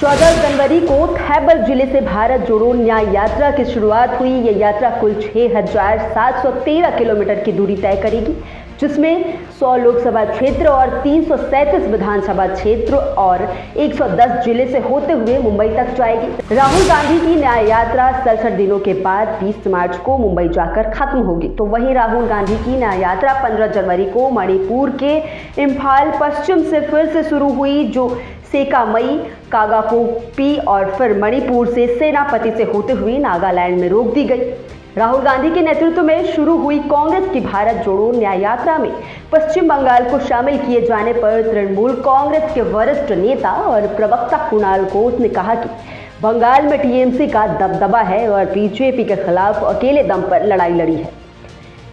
14 जनवरी को खैबर जिले से भारत जोड़ो न्याय यात्रा की शुरुआत हुई। ये यात्रा कुल 6,713 किलोमीटर की दूरी तय करेगी, जिसमें 100 लोकसभा क्षेत्र और 337 विधानसभा क्षेत्र और 110 जिले से होते हुए मुंबई तक जाएगी। राहुल गांधी की न्याय यात्रा 67 दिनों के बाद 20 मार्च को मुंबई जाकर खत्म होगी। तो वहीं राहुल गांधी की न्याय यात्रा 15 जनवरी को मणिपुर के इम्फाल पश्चिम से फिर से शुरू हुई, जो सेकामई, कागापोपी और फिर मणिपुर से सेनापति से होते हुए नागालैंड में रोक दी गई। राहुल गांधी के नेतृत्व में शुरू हुई कांग्रेस की भारत जोड़ो न्याय यात्रा में पश्चिम बंगाल को शामिल किए जाने पर तृणमूल कांग्रेस के वरिष्ठ नेता और प्रवक्ता कुणाल घोष ने कहा कि बंगाल में टीएमसी का दबदबा है और बीजेपी के खिलाफ अकेले दम पर लड़ाई लड़ी है।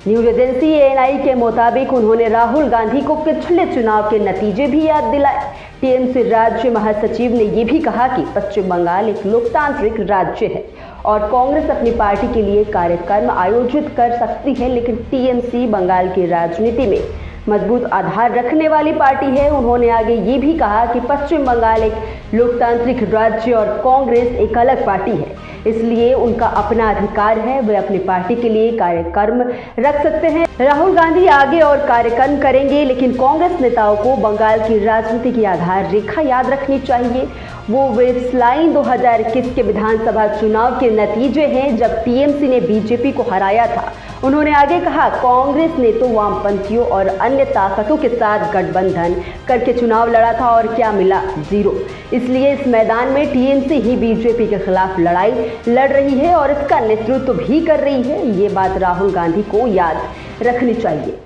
न्यूज एजेंसी एएनआई के मुताबिक उन्होंने राहुल गांधी को पिछले चुनाव के नतीजे भी याद दिलाए। टीएमसी राज्य महासचिव ने यह भी कहा कि पश्चिम बंगाल एक लोकतांत्रिक राज्य है और कांग्रेस अपनी पार्टी के लिए कार्यक्रम आयोजित कर सकती है, लेकिन टीएमसी बंगाल की राजनीति में मजबूत आधार रखने वाली पार्टी है। उन्होंने आगे ये भी कहा कि पश्चिम बंगाल एक लोकतांत्रिक राज्य और कांग्रेस एक अलग पार्टी है, इसलिए उनका अपना अधिकार है, वे अपनी पार्टी के लिए कार्यक्रम रख सकते हैं। राहुल गांधी आगे और कार्यक्रम करेंगे, लेकिन कांग्रेस नेताओं को बंगाल की राजनीति की आधार रेखा याद रखनी चाहिए। वो बेसलाइन 2021 के विधानसभा चुनाव के नतीजे हैं, जब टीएमसी ने बीजेपी को हराया था। उन्होंने आगे कहा, कांग्रेस ने तो वामपंथियों और अन्य ताकतों के साथ गठबंधन करके चुनाव लड़ा था और क्या मिला? जीरो। इसलिए इस मैदान में टीएमसी ही बीजेपी के खिलाफ लड़ाई लड़ रही है और इसका नेतृत्व भी कर रही है। ये बात राहुल गांधी को याद रखनी चाहिए।